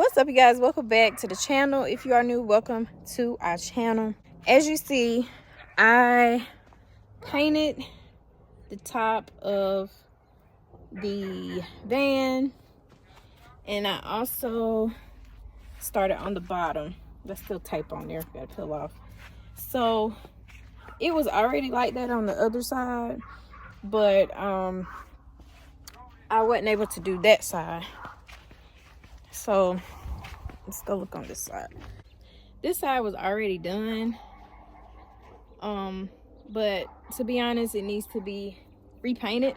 What's up, you guys? Welcome back to the channel. If you are new, welcome to our channel. As you see, I painted the top of the van, and I also started on the bottom. There's still tape on there, gotta peel off. So it was already like that on the other side, but I wasn't able to do that side. So let's go look on this side. This side was already done, but to be honest, it needs to be repainted.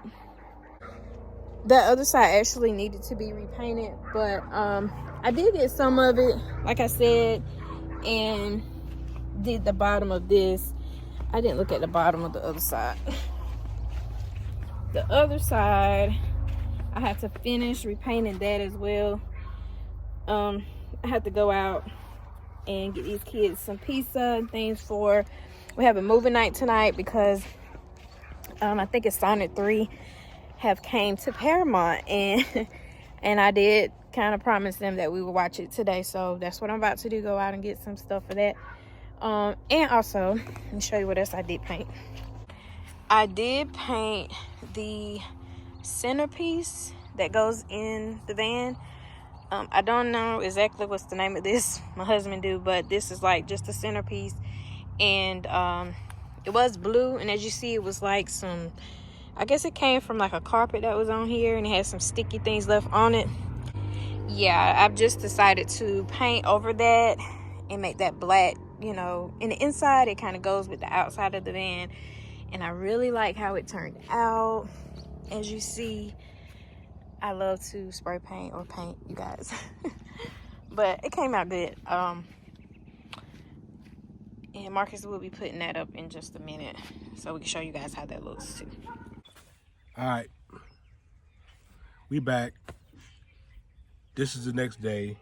The other side actually needed to be repainted, but I did get some of it, like I said, and did the bottom of this. I didn't look at the bottom of the other side. The other side, I had to finish repainting that as well. I had to go out and get these kids some pizza and things for, we have a movie night tonight because I think it's Sonic 3 have came to Paramount, and I did kind of promise them that we would watch it today, so that's what I'm about to do, go out and get some stuff for that. And also, let me show you what else I did paint. I did paint the centerpiece that goes in the van. I don't know exactly what's the name of this, my husband do, but this is like just a centerpiece, and it was blue, and as you see, it was like some, I guess it came from like a carpet that was on here, and it had some sticky things left on it. Yeah, I've just decided to paint over that and make that black, you know, in the inside it kind of goes with the outside of the van, and I really like how it turned out. As you see, I love to spray paint or paint, you guys. But it came out good. And Marcus will be putting that up in just a minute, so we can show you guys how that looks too. All right, we back. This is the next day.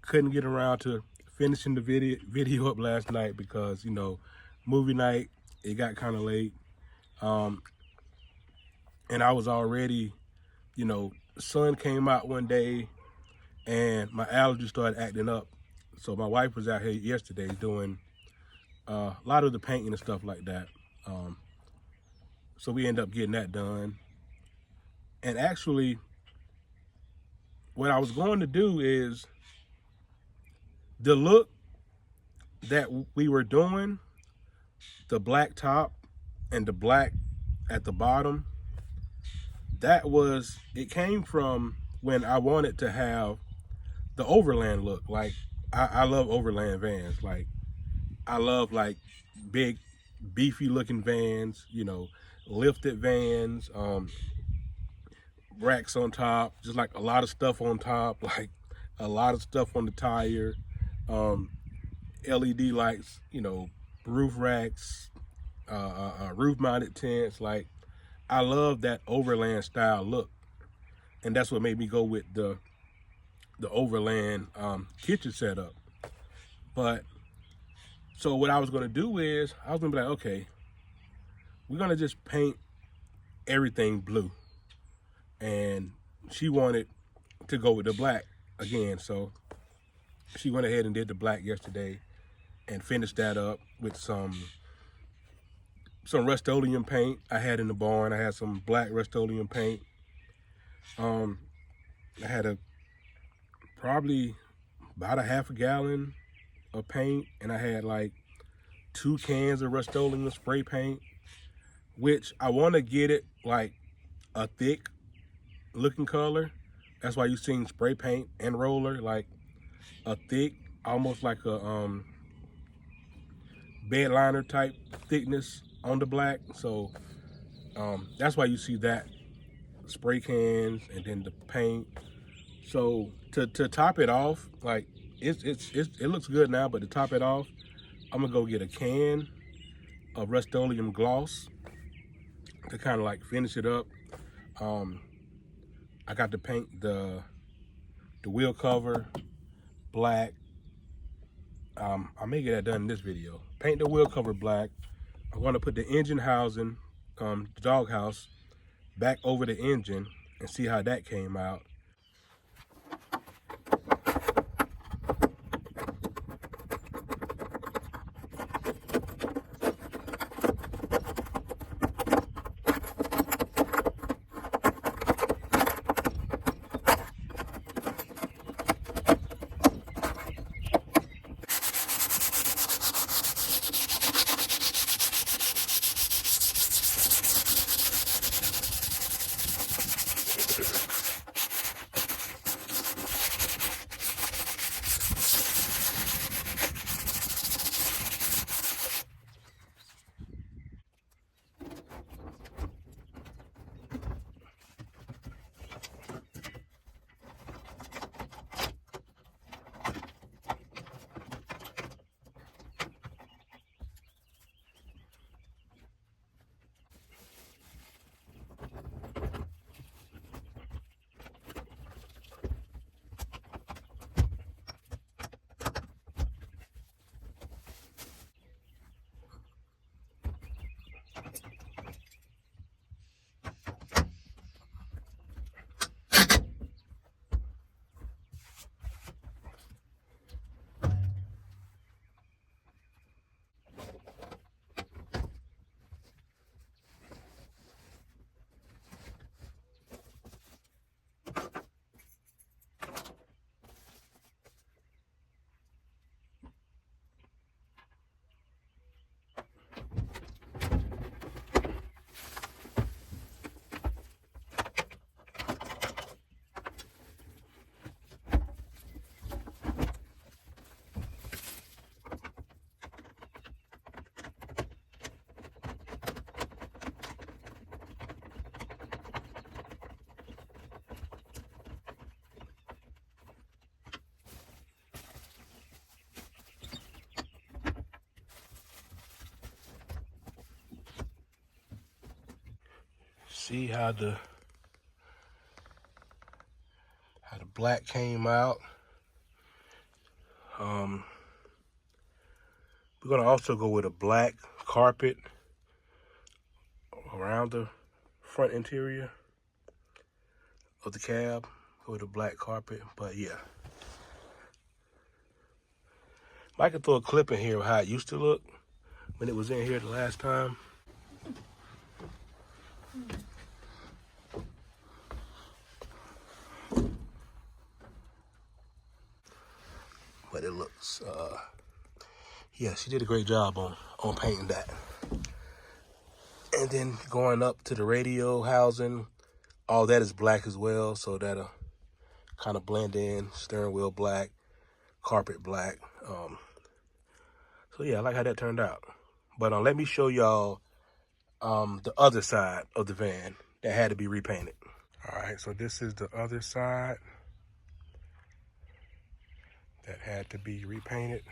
Couldn't get around to finishing the video up last night because, you know, movie night, it got kind of late. And I was already, you know, the sun came out one day and my allergies started acting up. So my wife was out here yesterday doing a lot of the painting and stuff like that. So we ended up getting that done. And actually, what I was going to do is the look that we were doing, the black top and the black at the bottom, it came from when I wanted to have the overland look. Like, I love overland vans. Like, I love like big, beefy looking vans, you know, lifted vans, racks on top, just like a lot of stuff on top, like a lot of stuff on the tire, LED lights, you know, roof racks, roof mounted tents. Like, I love that overland style look, and that's what made me go with the overland kitchen setup. But so what I was going to do is I was going to be like, okay, we're going to just paint everything blue. And she wanted to go with the black again, so she went ahead and did the black yesterday and finished that up with some Rustoleum paint I had in the barn. I had some black Rustoleum paint. I had probably about a half a gallon of paint, and I had like 2 cans of Rustoleum spray paint, which I want to get it like a thick looking color. That's why you seen spray paint and roller, like a thick, almost like a bed liner type thickness on the black. So that's why you see that spray cans and then the paint. So to top it off, like it looks good now, but to top it off, I'm gonna go get a can of Rustoleum gloss to kind of like finish it up. I got to paint the wheel cover black. I may get that done in this video. Paint the wheel cover black. I'm going to put the engine housing, the doghouse, back over the engine and see how that came out. see how the black came out. We're gonna also go with a black carpet around the front interior of the cab. Go with a black carpet, but yeah. I could throw a clip in here of how it used to look when it was in here the last time. But it looks, yeah, she did a great job on painting that. And then going up to the radio housing, all that is black as well, so that'll kind of blend in. Steering wheel black, carpet black. So yeah, I like how that turned out. But let me show y'all the other side of the van that had to be repainted. All right, so this is the other side that had to be repainted.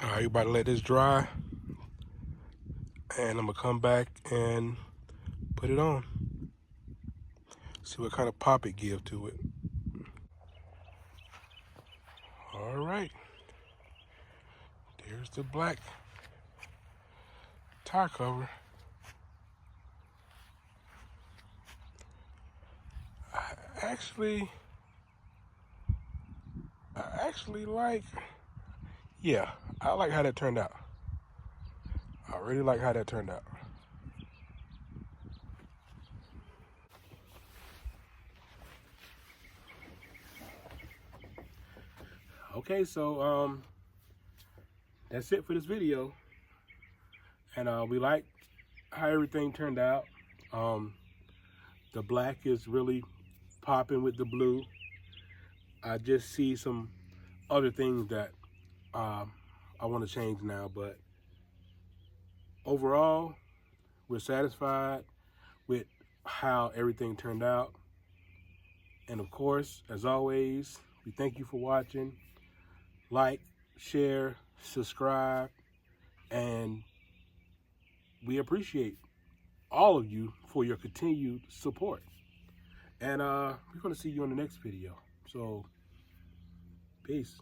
All right, you about to let this dry, and I'm gonna come back and put it on. See what kind of pop it gives to it. All right, there's the black tire cover. I actually like, yeah, I like how that turned out. I really like how that turned out. Okay, so that's it for this video. And we like how everything turned out. The black is really popping with the blue. I just see some other things that I want to change now, but overall, we're satisfied with how everything turned out. And of course, as always, we thank you for watching. Like, share, subscribe, and we appreciate all of you for your continued support. And we're going to see you on the next video. So, peace.